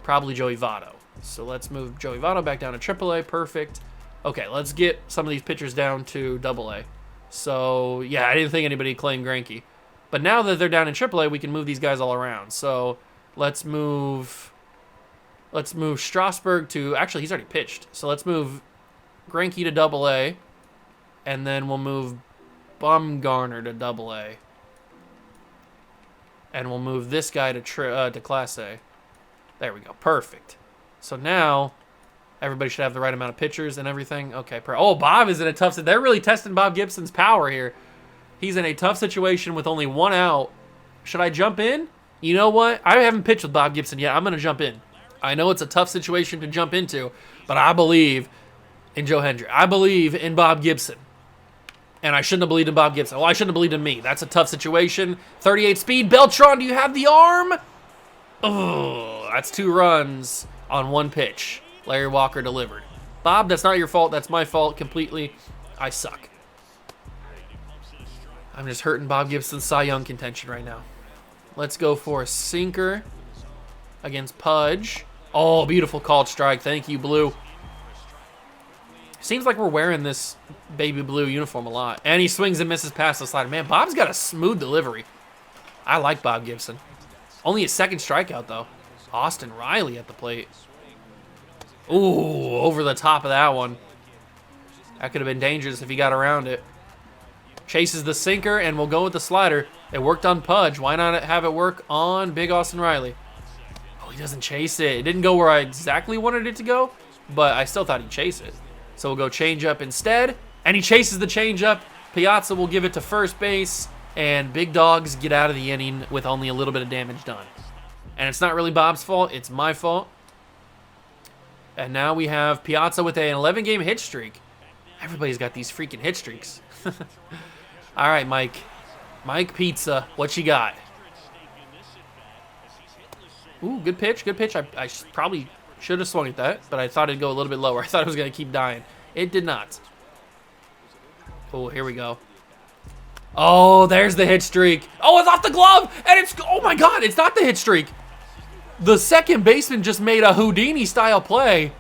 probably Joey Votto. So let's move Joey Votto back down to AAA. Perfect. Okay, let's get some of these pitchers down to AA. So, yeah, I didn't think anybody claimed Greinke. But now that they're down in AAA, we can move these guys all around. So let's move Strasburg to... Actually, he's already pitched. So let's move Greinke to AA, and then we'll move Bumgarner to AA. And we'll move this guy to Class A. There we go. Perfect. So now everybody should have the right amount of pitchers and everything. Okay. Oh, Bob is in a tough... They're really testing Bob Gibson's power here. He's in a tough situation with only one out. Should I jump in? You know what? I haven't pitched with Bob Gibson yet. I'm going to jump in. I know it's a tough situation to jump into, but I believe in Joe Hendry. I believe in Bob Gibson. And I shouldn't have believed in Bob Gibson. Well, I shouldn't have believed in me. That's a tough situation. 38 speed. Beltran, do you have the arm? Oh, that's 2 runs on 1 pitch. Larry Walker delivered. Bob, that's not your fault. That's my fault completely. I suck. I'm just hurting Bob Gibson's Cy Young contention right now. Let's go for a sinker against Pudge. Oh, beautiful called strike. Thank you, Blue. Seems like we're wearing this baby blue uniform a lot. And he swings and misses past the slider. Man, Bob's got a smooth delivery. I like Bob Gibson. Only his 2nd strikeout, though. Austin Riley at the plate. Ooh, over the top of that one. That could have been dangerous if he got around it. Chases the sinker, and we'll go with the slider. It worked on Pudge. Why not have it work on Big Austin Riley? Oh, he doesn't chase it. It didn't go where I exactly wanted it to go, but I still thought he'd chase it. So we'll go changeup instead, and he chases the changeup. Piazza will give it to first base, and Big Dogs get out of the inning with only a little bit of damage done. And it's not really Bob's fault. It's my fault. And now we have Piazza with an 11-game hit streak. Everybody's got these freaking hit streaks. All right, Mike. Mike Pizza, what you got? Ooh, good pitch, good pitch. I probably should have swung at that, but I thought it'd go a little bit lower. I thought it was going to keep dying. It did not. Oh, here we go. Oh, there's the hit streak. Oh, it's off the glove, and it's... Oh, my God, it's not the hit streak. The second baseman just made a Houdini-style play.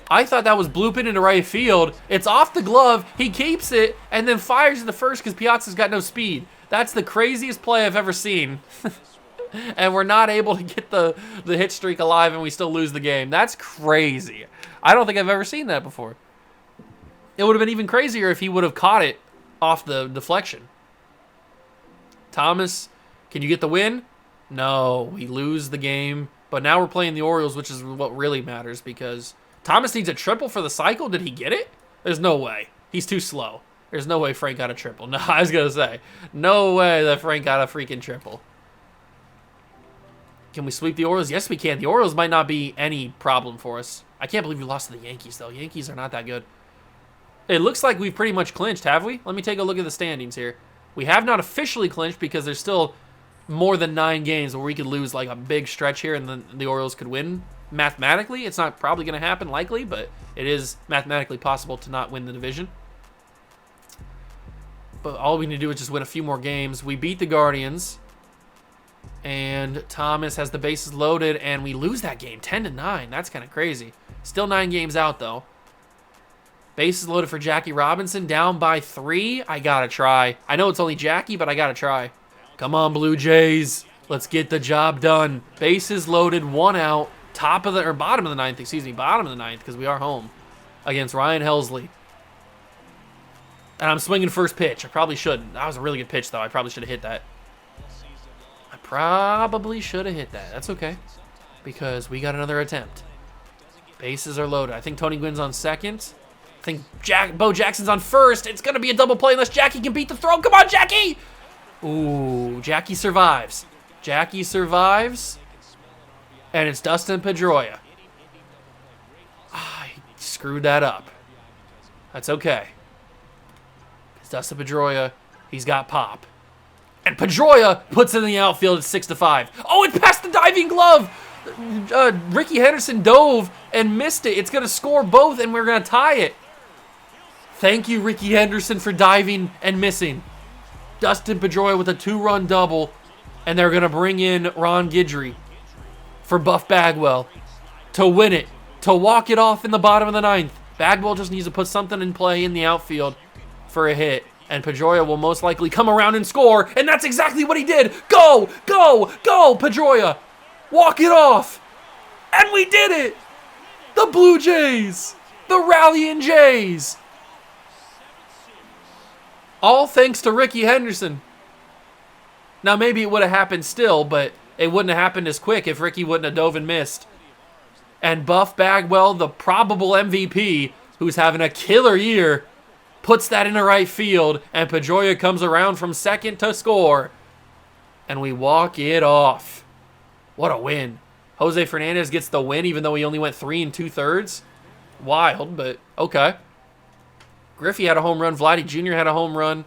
I thought that was blooping into right field. It's off the glove. He keeps it and then fires in the first because Piazza's got no speed. That's the craziest play I've ever seen. And we're not able to get the hit streak alive, and we still lose the game. That's crazy. I don't think I've ever seen that before. It would have been even crazier if he would have caught it off the deflection. Thomas, can you get the win? No, we lose the game. But now we're playing the Orioles, which is what really matters, because Thomas needs a triple for the cycle. Did he get it? There's no way. He's too slow. There's no way Frank got a triple. No, I was going to say, no way that Frank got a freaking triple. Can we sweep the Orioles? Yes, we can. The Orioles might not be any problem for us. I can't believe we lost to the Yankees, though. Yankees are not that good. It looks like we've pretty much clinched, have we? Let me take a look at the standings here. We have not officially clinched because there's still more than 9 games where we could lose like a big stretch here and then the Orioles could win. Mathematically, it's not probably going to happen, likely, but it is mathematically possible to not win the division. But all we need to do is just win a few more games. We beat the Guardians, and Thomas has the bases loaded, and we lose that game 10-9. That's kind of crazy. Still 9 games out, though. Bases loaded for Jackie Robinson, down by 3. I got to try. I know it's only Jackie, but I got to try. Come on, Blue Jays. Let's get the job done. Bases loaded, 1 out. Bottom of the 9th, bottom of the 9th, because we are home against Ryan Helsley. And I'm swinging first pitch. I probably shouldn't. That was a really good pitch, though. I probably should have hit that. That's okay, because we got another attempt. Bases are loaded. I think Tony Gwynn's on second. I think Bo Jackson's on first. It's going to be a double play unless Jackie can beat the throw. Come on, Jackie! Ooh, Jackie survives. Jackie survives. And it's Dustin Pedroia. I screwed that up. That's okay. It's Dustin Pedroia. He's got pop. And Pedroia puts it in the outfield at 6-5. Oh, it passed the diving glove. Ricky Henderson dove and missed it. It's going to score both, and we're going to tie it. Thank you, Ricky Henderson, for diving and missing. Dustin Pedroia with a 2-run double, and they're going to bring in Ron Guidry for Buff Bagwell to win it, to walk it off in the bottom of the 9th. Bagwell just needs to put something in play in the outfield for a hit, and Pedroia will most likely come around and score, and that's exactly what he did. Go, go, go, Pedroia. Walk it off. And we did it. The Blue Jays, the rallying Jays. All thanks to Ricky Henderson. Now, maybe it would have happened still, but it wouldn't have happened as quick if Ricky wouldn't have dove and missed. And Buff Bagwell, the probable MVP, who's having a killer year, puts that into right field, and Pedroia comes around from second to score. And we walk it off. What a win. Jose Fernandez gets the win, even though he only went 3 2/3. Wild, but okay. Griffey had a home run. Vladdy Jr. had a home run.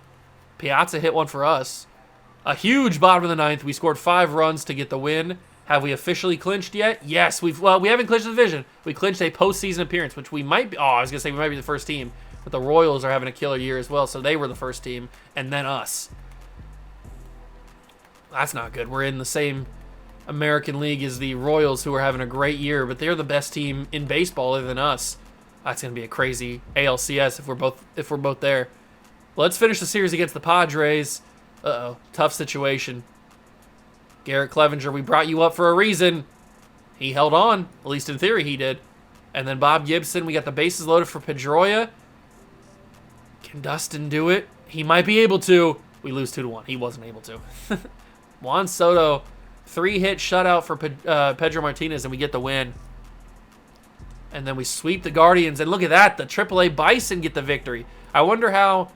Piazza hit one for us. A huge bottom of the 9th. We scored 5 runs to get the win. Have we officially clinched yet? Yes, we haven't clinched the division. We clinched a postseason appearance, which we might be. Oh, I was gonna say we might be the first team, but the Royals are having a killer year as well, so they were the first team, and then us. That's not good. We're in the same American League as the Royals, who are having a great year, but they're the best team in baseball other than us. That's gonna be a crazy ALCS if we're both there. Let's finish the series against the Padres. Uh-oh, tough situation. Garrett Clevenger, we brought you up for a reason. He held on, at least in theory he did. And then Bob Gibson, we got the bases loaded for Pedroia. Can Dustin do it? He might be able to. We lose 2-1. He wasn't able to. Juan Soto, 3-hit shutout for Pedro Martinez, and we get the win. And then we sweep the Guardians, and look at that, the AAA Bison get the victory. I wonder how.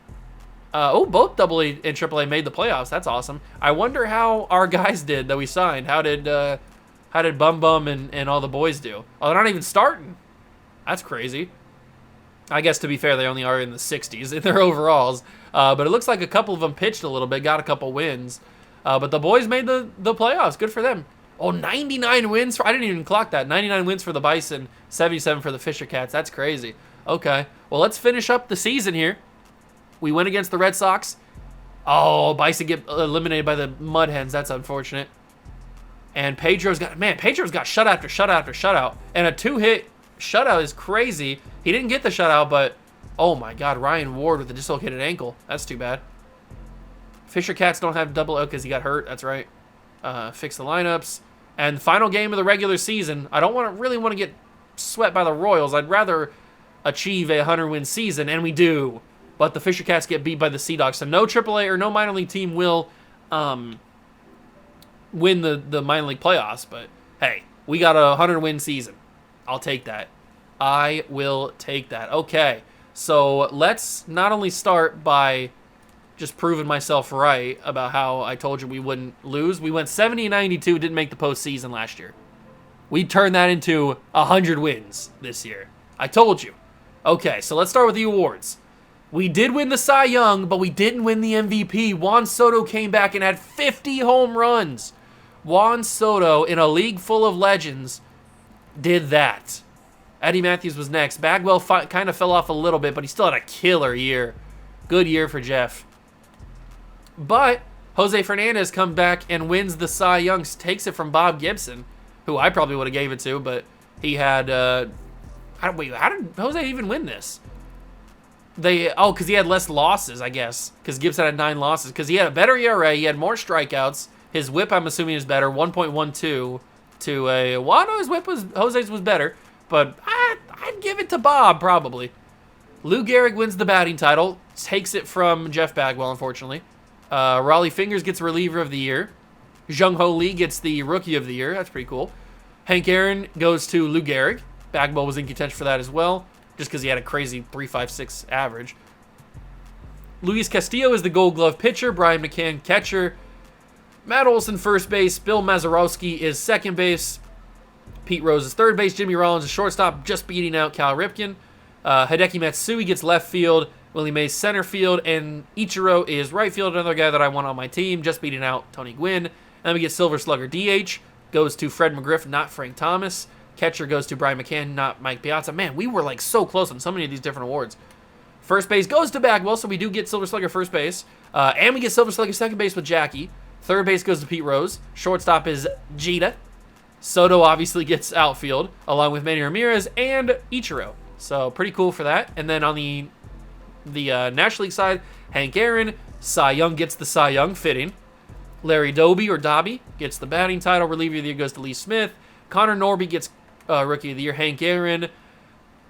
Both AA and AAA made the playoffs. That's awesome. I wonder how our guys did that we signed. How did Bum Bum and all the boys do? Oh, they're not even starting. That's crazy. I guess, to be fair, they only are in the 60s in their overalls. But it looks like a couple of them pitched a little bit, got a couple wins. But the boys made the playoffs. Good for them. Oh, 99 wins. I didn't even clock that. 99 wins for the Bison, 77 for the Fisher Cats. That's crazy. Okay. Well, let's finish up the season here. We win against the Red Sox. Oh, Bison get eliminated by the Mud Hens. That's unfortunate. And Pedro's got shutout after shutout after shutout. And a 2-hit shutout is crazy. He didn't get the shutout, but oh my God, Ryan Ward with a dislocated ankle. That's too bad. Fisher Cats don't have double because he got hurt. That's right. Fix the lineups. And the final game of the regular season. I don't really want to get swept by the Royals. I'd rather achieve a 100-win season, and we do. But the Fisher Cats get beat by the Sea Dogs. So no AAA or no minor league team will win the minor league playoffs. But hey, we got a 100-win season. I'll take that. I will take that. Okay, so let's not only start by just proving myself right about how I told you we wouldn't lose. We went 70-92, didn't make the postseason last year. We turned that into 100 wins this year. I told you. Okay, so let's start with the awards. We did win the Cy Young, but we didn't win the MVP. Juan Soto came back and had 50 home runs. Juan Soto, in a league full of legends, did that. Eddie Matthews was next. Bagwell kind of fell off a little bit, but he still had a killer year. Good year for Jeff. But Jose Fernandez comes back and wins the Cy Young, takes it from Bob Gibson, who I probably would have gave it to, but he had... how did Jose even win this? Because he had less losses, I guess, because Gibson had 9 losses, because he had a better ERA, he had more strikeouts, his whip, I'm assuming, is better, 1.12 to a... Well, no, Jose's was better, but I'd give it to Bob, probably. Lou Gehrig wins the batting title, takes it from Jeff Bagwell, unfortunately. Raleigh Fingers gets reliever of the year. Jung Ho Lee gets the rookie of the year. That's pretty cool. Hank Aaron goes to Lou Gehrig. Bagwell was in contention for that as well, just because he had a crazy 3.56 average. Luis Castillo is the Gold Glove pitcher. Brian McCann catcher. Matt Olson first base. Bill Mazeroski is second base. Pete Rose is third base. Jimmy Rollins is shortstop, just beating out Cal Ripken. Hideki Matsui gets left field. Willie Mays center field, and Ichiro is right field, another guy that I want on my team, just beating out Tony Gwynn. And then we get Silver Slugger DH. goes to Fred McGriff, not Frank Thomas. Catcher goes to Brian McCann, not Mike Piazza. Man, we were like so close on so many of these different awards. First base goes to Bagwell, so we do get Silver Slugger first base. And we get Silver Slugger second base with Jackie. Third base goes to Pete Rose. Shortstop is Jeter. Soto obviously gets outfield, along with Manny Ramirez and Ichiro. So pretty cool for that. And then on the National League side, Hank Aaron, Cy Young gets the Cy Young, fitting. Larry Doby, or Dobby, gets the batting title. Reliever of the year goes to Lee Smith. Connor Norby gets Rookie of the Year. Hank Aaron,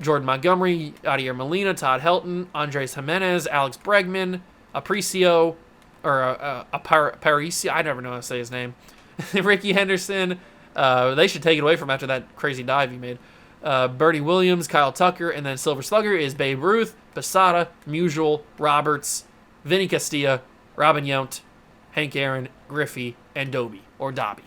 Jordan Montgomery, Yadier Molina, Todd Helton, Andres Jimenez, Alex Bregman, Aparicio, I never know how to say his name. Ricky Henderson. They should take it away from after that crazy dive he made. Bertie Williams, Kyle Tucker, and then Silver Slugger is Babe Ruth, Posada, Musial, Roberts, Vinny Castilla, Robin Yount, Hank Aaron, Griffey, and Doby, or Dobby.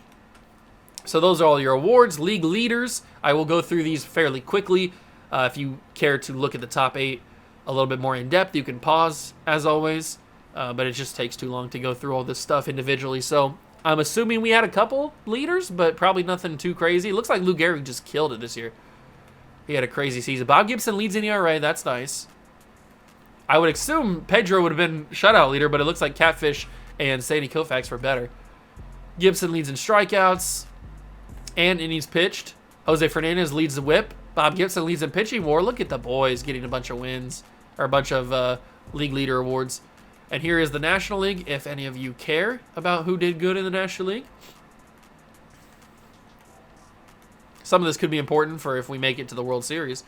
So those are all your awards. League leaders, I will go through these fairly quickly. If you care to look at the top 8 a little bit more in depth, you can pause, as always. But it just takes too long to go through all this stuff individually. So I'm assuming we had a couple leaders, but probably nothing too crazy. It looks like Lou Gehrig just killed it this year. He had a crazy season. Bob Gibson leads in ERA. That's nice. I would assume Pedro would have been shutout leader, but it looks like Catfish and Sandy Koufax were better. Gibson leads in strikeouts and innings pitched. Jose Fernandez leads the whip. Bob Gibson leads in pitching war. Look at the boys getting a bunch of wins, or a bunch of league leader awards. And here is the National League, if any of you care about who did good in the National League. Some of this could be important for if we make it to the World Series.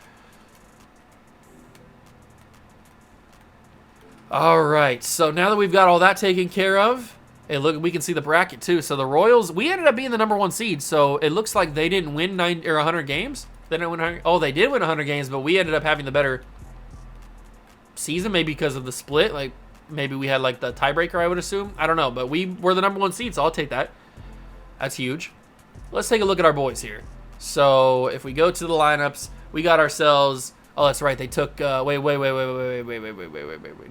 All right, so now that we've got all that taken care of, hey, look, we can see the bracket too. So the Royals, we ended up being the #1 seed, so it looks like they didn't win 100 games. They didn't win 100. Oh, they did win 100 games, but we ended up having the better season, maybe because of the split. Like maybe we had like the tiebreaker, I would assume. I don't know, but we were the #1 seed, so I'll take that. That's huge. Let's take a look at our boys here. So if we go to the lineups, we got ourselves. Oh, that's right. They took. Wait.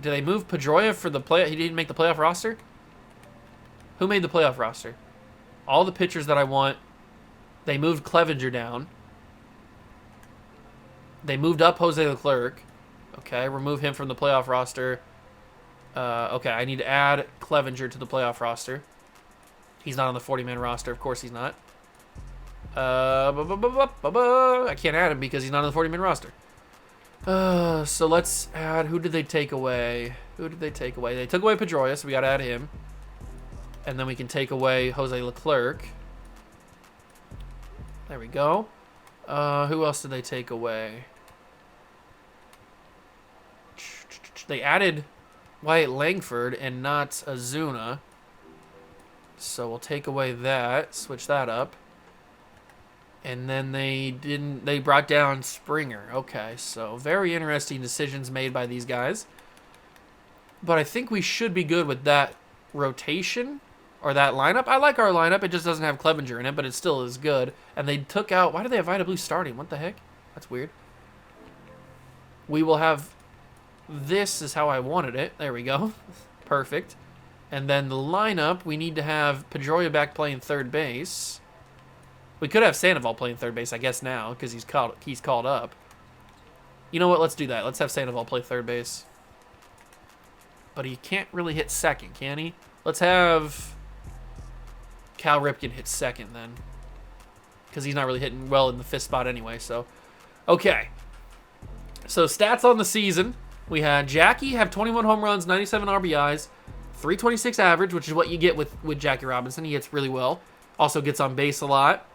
Did they move Pedroia for the play? He didn't make the playoff roster. Who made the playoff roster? All the pitchers that I want. They moved Clevenger down. They moved up Jose Leclerc. Okay, remove him from the playoff roster. Okay, I need to add Clevenger to the playoff roster. He's not on the 40-man roster. Of course he's not. I can't add him because he's not on the 40-man roster. So let's add. Who did they take away? They took away Pedroia, so we got to add him. And then we can take away Jose Leclerc. There we go. Who else did they take away? They added Wyatt Langford and not Azuna. So we'll take away that, switch that up. And then they brought down Springer. Okay, so very interesting decisions made by these guys. But I think we should be good with that rotation or that lineup. I like our lineup. It just doesn't have Clevenger in it, but it still is good. And they took out... Why do they have Vida Blue starting? What the heck? That's weird. We will have... This is how I wanted it. There we go. Perfect. And then the lineup, we need to have Pedroia back playing third base. We could have Sandoval playing third base, I guess, now, because he's called up. You know what? Let's do that. Let's have Sandoval play third base. But he can't really hit second, can he? Let's have Cal Ripken hit second then. Because he's not really hitting well in the fifth spot anyway, so. Okay. So stats on the season. We had Jackie have 21 home runs, 97 RBIs, 326 average, which is what you get with Jackie Robinson. He hits really well. Also gets on base a lot.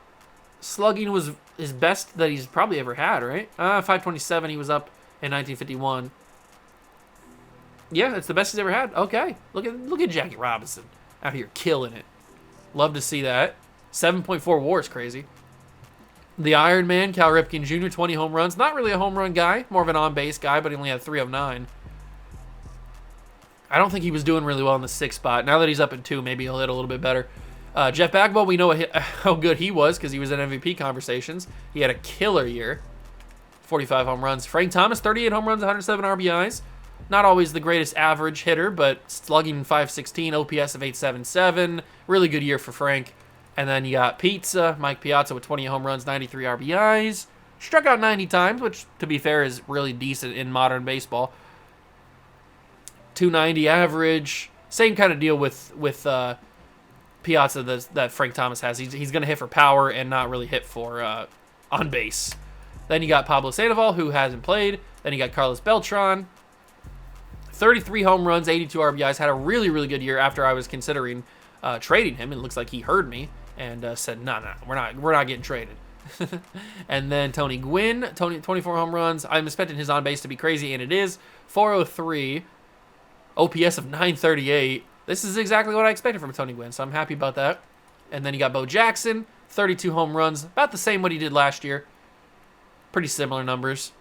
Slugging was his best that he's probably ever had, right? 527, he was up in 1951. Yeah, it's the best he's ever had. Okay, look at Jackie Robinson out here killing it. Love to see that. 7.4 WAR is crazy. The Iron Man, Cal Ripken Jr., 20 home runs. Not really a home run guy, more of an on-base guy, but he only had 3 of 9. I don't think he was doing really well in the 6th spot. Now that he's up in 2, maybe he'll hit a little bit better. Jeff Bagwell, we know how good he was because he was in MVP conversations. He had a killer year. 45 home runs. Frank Thomas, 38 home runs, 107 RBIs. Not always the greatest average hitter, but slugging 516, OPS of 877. Really good year for Frank. And then you got Mike Piazza with 20 home runs, 93 RBIs. Struck out 90 times, which, to be fair, is really decent in modern baseball. 290 average. Same kind of deal with Piazza that Frank Thomas has. He's going to hit for power and not really hit for on base. Then you got Pablo Sandoval, who hasn't played. Then you got Carlos Beltran. 33 home runs, 82 RBIs. Had a really, really good year after I was considering trading him. It looks like he heard me and said, no, we're not getting traded. And then Tony Gwynn, 24 home runs. I'm expecting his on base to be crazy, and it is. 403, OPS of 938. This is exactly what I expected from Tony Gwynn, so I'm happy about that. And then you got Bo Jackson, 32 home runs, about the same what he did last year. Pretty similar numbers.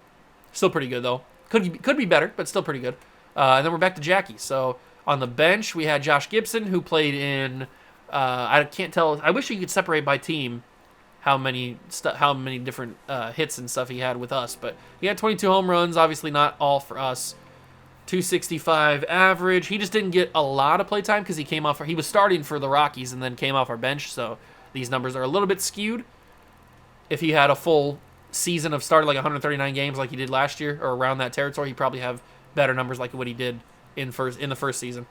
Still pretty good, though. Could be better, but still pretty good. And then we're back to Jackie. So on the bench, we had Josh Gibson, who played in, I can't tell, I wish you could separate by team how many different hits and stuff he had with us. But he had 22 home runs, obviously not all for us. 265 average. He just didn't get a lot of play time because he was starting for the Rockies and then came off our bench, so these numbers are a little bit skewed. If he had a full season of starting like 139 games like he did last year or around that territory, he'd probably have better numbers like what he did in the first season.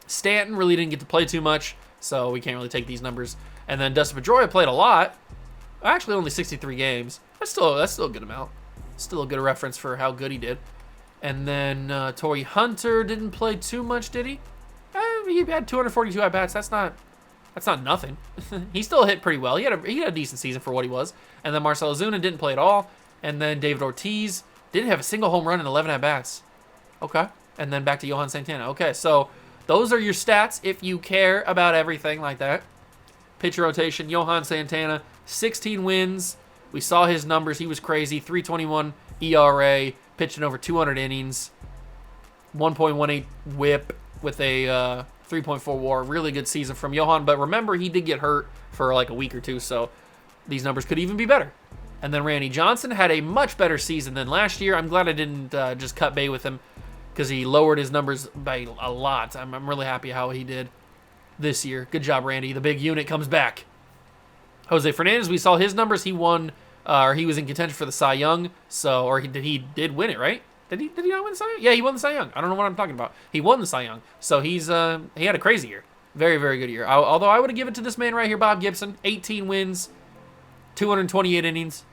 Stanton really didn't get to play too much, so we can't really take these numbers. And then Dustin Pedroia played a lot. Actually, only 63 games. That's still a good amount. Still a good reference for how good he did. And then Torrey Hunter didn't play too much, did he? He had 242 at-bats. That's not nothing. He still hit pretty well. He had a decent season for what he was. And then Marcell Ozuna didn't play at all. And then David Ortiz didn't have a single home run in 11 at-bats. Okay. And then back to Johan Santana. Okay, so those are your stats if you care about everything like that. Pitcher rotation, Johan Santana, 16 wins. We saw his numbers. He was crazy. 3.21 ERA, pitching over 200 innings, 1.18 whip with a 3.4 WAR. Really good season from Johan. But remember, he did get hurt for like a week or two, so these numbers could even be better. And then Randy Johnson had a much better season than last year. I'm glad I didn't just cut bait with him because he lowered his numbers by a lot. I'm really happy how he did this year. Good job, Randy. The big unit comes back. Jose Fernandez, we saw his numbers. He won, or he was in contention for the Cy Young. He did win it, right? Did he not win the Cy Young? Yeah, he won the Cy Young. I don't know what I'm talking about. He won the Cy Young. So he had a crazy year. Very, very good year. Although I would have given it to this man right here, Bob Gibson. 18 wins, 228 innings,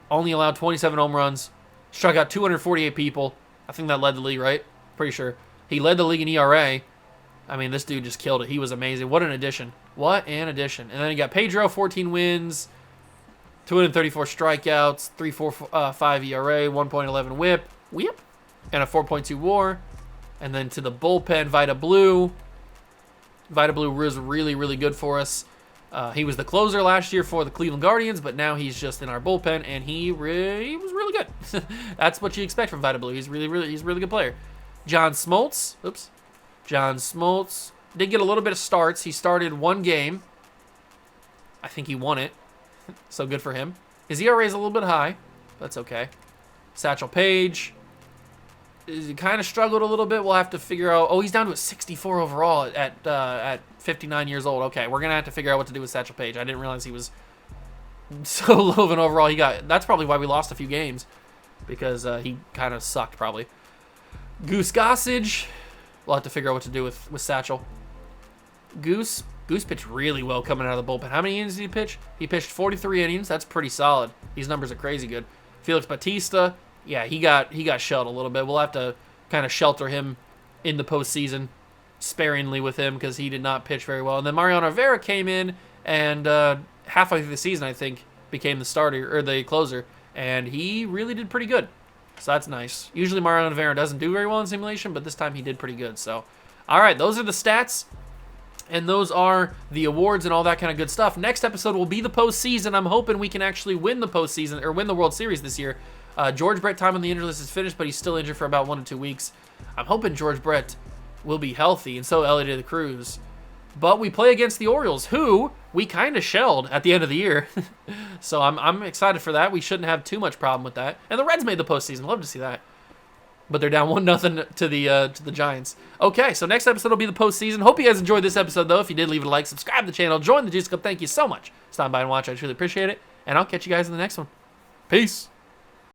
only allowed 27 home runs, struck out 248 people. I think that led the league, right? Pretty sure. He led the league in ERA. I mean, this dude just killed it. He was amazing. What an addition. What an addition. And then you got Pedro, 14 wins, 234 strikeouts, 3.45 ERA, 1.11 whip, and a 4.2 WAR. And then to the bullpen, Vida Blue. Vida Blue was really, really good for us. He was the closer last year for the Cleveland Guardians, but now he's just in our bullpen, and he was really good. That's what you expect from Vida Blue. He's a really good player. John Smoltz did get a little bit of starts. He started one game. I think he won it, so good for him. His ERA is a little bit high. That's okay. Satchel Paige, he kind of struggled a little bit. We'll have to figure out. Oh, he's down to a 64 overall at 59 years old. Okay, we're gonna have to figure out what to do with Satchel Paige. I didn't realize he was so low of an overall. That's probably why we lost a few games, because he kind of sucked probably. Goose Gossage, we'll have to figure out what to do with Satchel. Goose pitched really well coming out of the bullpen. How many innings did he pitch? He pitched 43 innings. That's pretty solid. These numbers are crazy good. Felix Bautista, yeah, he got shelled a little bit. We'll have to kind of shelter him in the postseason sparingly with him because he did not pitch very well. And then Mariano Rivera came in and halfway through the season, I think, became the starter or the closer, and he really did pretty good. So that's nice. Usually Mariano Rivera doesn't do very well in simulation, but this time he did pretty good. So, all right, those are the stats. And those are the awards and all that kind of good stuff. Next episode will be the postseason. I'm hoping we can actually win the postseason or win the World Series this year. George Brett time on the injured list is finished, but he's still injured for about 1 to 2 weeks. I'm hoping George Brett will be healthy, and so Elliot de la Cruz. But we play against the Orioles, who we kind of shelled at the end of the year. So I'm excited for that. We shouldn't have too much problem with that. And the Reds made the postseason. Love to see that. but they're down 1-0 to the Giants. Okay, so next episode will be the postseason. Hope you guys enjoyed this episode, though. If you did, leave it a like, subscribe to the channel, join the Juice Club. Thank you so much. Stop by and watch. I truly appreciate it, and I'll catch you guys in the next one. Peace.